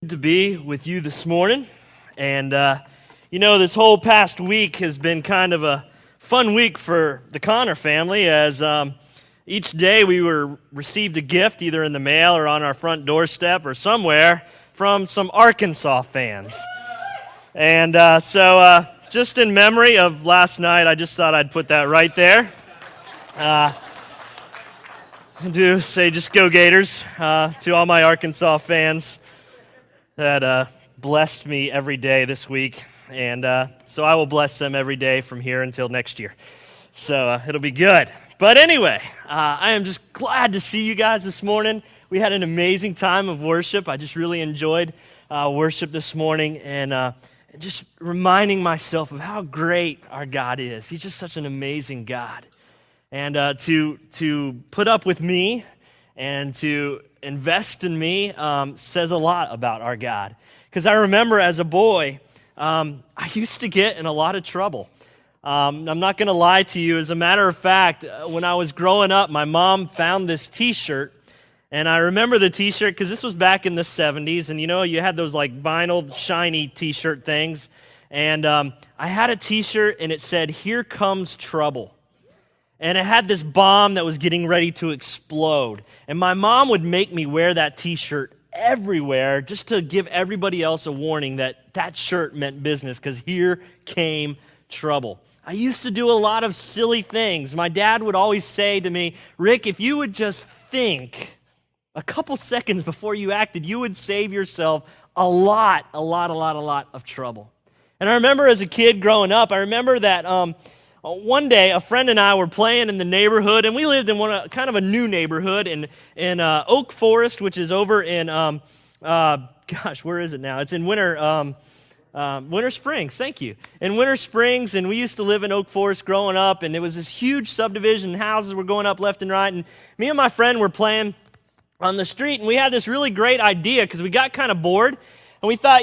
To be with you this morning. And, this whole past week has been kind of a fun week for the Connor family as each day we received a gift either in the mail or on our front doorstep or somewhere from some Arkansas fans. And so just in memory of last night, I just thought I'd put that right there. I do say just go Gators to all my Arkansas fans that blessed me every day this week, and so I will bless them every day from here until next year. So it'll be good. But anyway, I am just glad to see you guys this morning. We had an amazing time of worship. I just really enjoyed worship this morning, and just reminding myself of how great our God is. He's just such an amazing God. And to put up with me and to invest in me says a lot about our God. Because I remember as a boy, I used to get in a lot of trouble. I'm not going to lie to you. As a matter of fact, when I was growing up, my mom found this T-shirt. And I remember the T-shirt because this was back in the 70s. And you had those like vinyl shiny T-shirt things. And I had a T-shirt and it said, "Here comes trouble." And it had this bomb that was getting ready to explode. And my mom would make me wear that T-shirt everywhere just to give everybody else a warning that that shirt meant business because here came trouble. I used to do a lot of silly things. My dad would always say to me, "Rick, if you would just think a couple seconds before you acted, you would save yourself a lot of trouble." And I remember as a kid growing up, I remember that one day, a friend and I were playing in the neighborhood, and we lived in kind of a new neighborhood in Oak Forest, which is over in, where is it now? It's in Winter Springs, thank you. In Winter Springs, and we used to live in Oak Forest growing up, and it was this huge subdivision, houses were going up left and right, and me and my friend were playing on the street, and we had this really great idea because we got kind of bored, and we thought,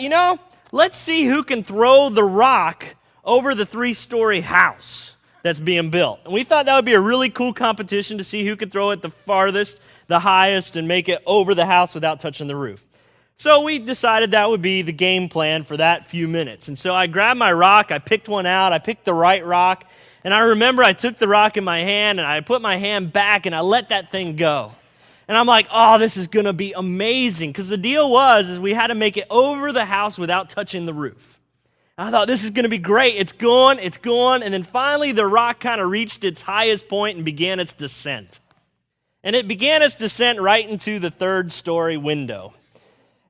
let's see who can throw the rock over the 3-story house that's being built. And we thought that would be a really cool competition to see who could throw it the farthest, the highest, and make it over the house without touching the roof. So we decided that would be the game plan for that few minutes. And so I grabbed my rock, I picked one out, I picked the right rock, and I remember I took the rock in my hand, and I put my hand back, and I let that thing go. And I'm like, oh, this is going to be amazing, because the deal is we had to make it over the house without touching the roof. I thought, this is going to be great. It's going, and then finally the rock kind of reached its highest point and began its descent. And it began its descent right into the 3rd-story window.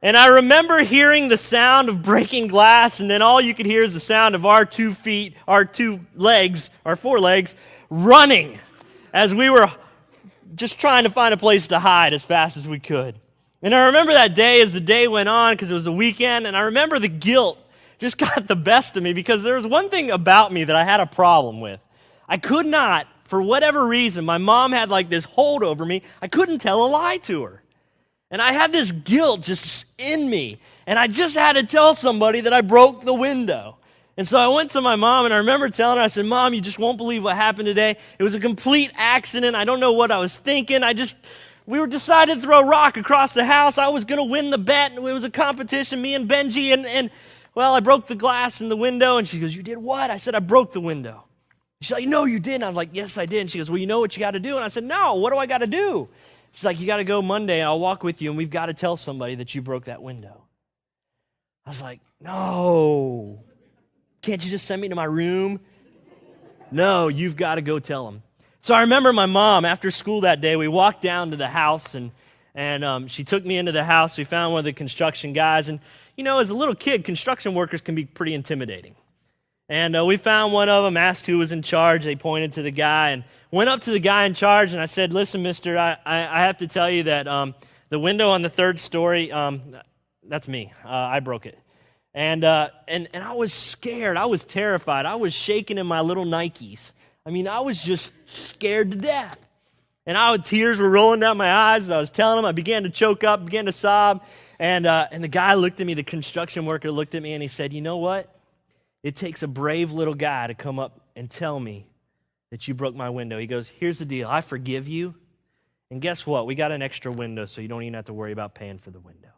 And I remember hearing the sound of breaking glass, and then all you could hear is the sound of our 4 legs, running as we were just trying to find a place to hide as fast as we could. And I remember that day as the day went on, because it was a weekend, and I remember the guilt just got the best of me because there was one thing about me that I had a problem with. I could not, for whatever reason, my mom had like this hold over me, I couldn't tell a lie to her. And I had this guilt just in me, and I just had to tell somebody that I broke the window. And so I went to my mom, and I remember telling her, I said, "Mom, you just won't believe what happened today. It was a complete accident. I don't know what I was thinking. We were decided to throw a rock across the house. I was going to win the bet, and it was a competition, me and Benji, and I broke the glass in the window." And she goes, "You did what?" I said, "I broke the window." She's like, "No, you didn't." I was like, "Yes, I did." And she goes, "Well, you know what you got to do?" And I said, "No, what do I got to do?" She's like, "You got to go Monday, and I'll walk with you, and we've got to tell somebody that you broke that window." I was like, "No. Can't you just send me to my room?" "No, you've got to go tell them." So I remember my mom, after school that day, we walked down to the house, and she took me into the house. We found one of the construction guys, and as a little kid, construction workers can be pretty intimidating. And we found one of them, asked who was in charge. They pointed to the guy and went up to the guy in charge, and I said, "Listen, mister, I have to tell you that the window on the 3rd story, that's me. I broke it." And I was scared. I was terrified. I was shaking in my little Nikes. I mean, I was just scared to death. And tears were rolling down my eyes as I was telling him. I began to choke up, began to sob. And the guy looked at me, the construction worker looked at me, and he said, "You know what? It takes a brave little guy to come up and tell me that you broke my window." He goes, "Here's the deal. I forgive you. And guess what? We got an extra window, so you don't even have to worry about paying for the window."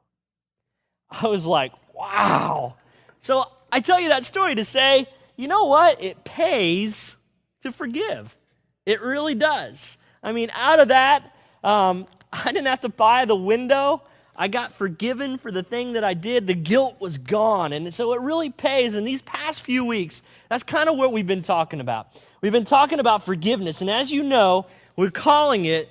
I was like, wow. So I tell you that story to say, you know what? It pays to forgive. It really does. I mean, out of that, I didn't have to buy the window. I got forgiven for the thing that I did. The guilt was gone. And so it really pays. In these past few weeks, that's kind of what we've been talking about. We've been talking about forgiveness. And as you know, we're calling it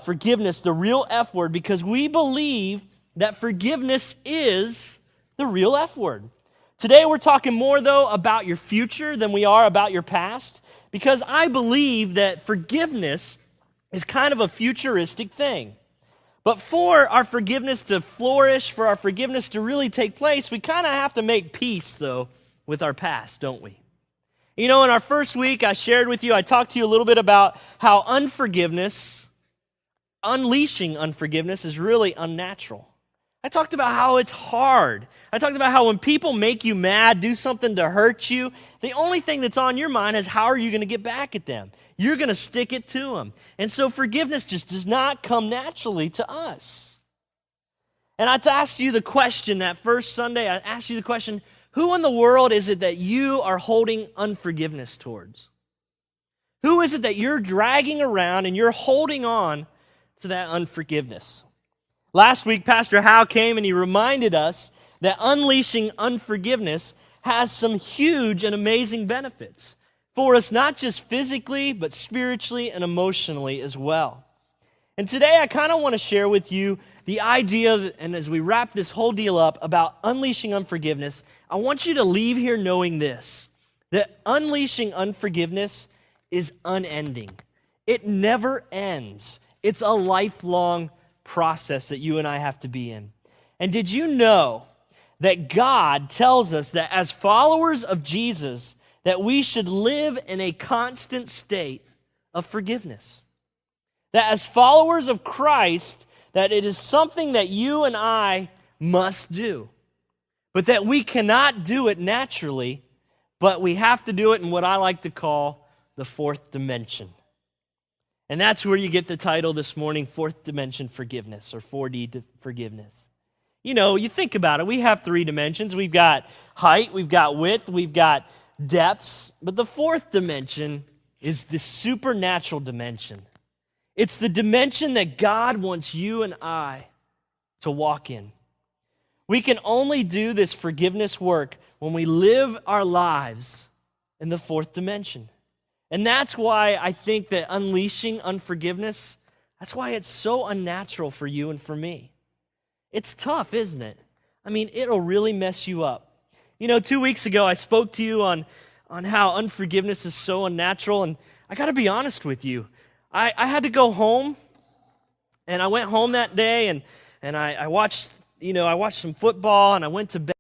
forgiveness the real F word because we believe that forgiveness is the real F word. Today we're talking more, though, about your future than we are about your past because I believe that forgiveness is kind of a futuristic thing. But for our forgiveness to flourish, for our forgiveness to really take place, we kind of have to make peace, though, with our past, don't we? You know, in our first week, I talked to you a little bit about how unleashing unforgiveness is really unnatural. I talked about how it's hard. I talked about how when people make you mad, do something to hurt you, the only thing that's on your mind is how are you going to get back at them? You're going to stick it to them. And so forgiveness just does not come naturally to us. And I asked you the question that first Sunday, I asked you the question, who in the world is it that you are holding unforgiveness towards? Who is it that you're dragging around and you're holding on to that unforgiveness? Last week, Pastor Howe came and he reminded us that unleashing unforgiveness has some huge and amazing benefits for us, not just physically, but spiritually and emotionally as well. And today, I kind of want to share with you the idea, and as we wrap this whole deal up about unleashing unforgiveness, I want you to leave here knowing this, that unleashing unforgiveness is unending. It never ends. It's a lifelong process that you and I have to be in. And did you know that God tells us that as followers of Jesus, that we should live in a constant state of forgiveness? That as followers of Christ, that it is something that you and I must do. But that we cannot do it naturally, but we have to do it in what I like to call the fourth dimension. And that's where you get the title this morning, Fourth Dimension Forgiveness, or 4D Forgiveness. You know, you think about it, we have three dimensions. We've got height, we've got width, we've got depths. But the fourth dimension is the supernatural dimension. It's the dimension that God wants you and I to walk in. We can only do this forgiveness work when we live our lives in the fourth dimension. And that's why I think that unleashing unforgiveness, that's why it's so unnatural for you and for me. It's tough, isn't it? I mean, it'll really mess you up. You know, 2 weeks ago, I spoke to you on how unforgiveness is so unnatural, and I got to be honest with you. I had to go home, and I went home that day, and I watched some football, and I went to bed.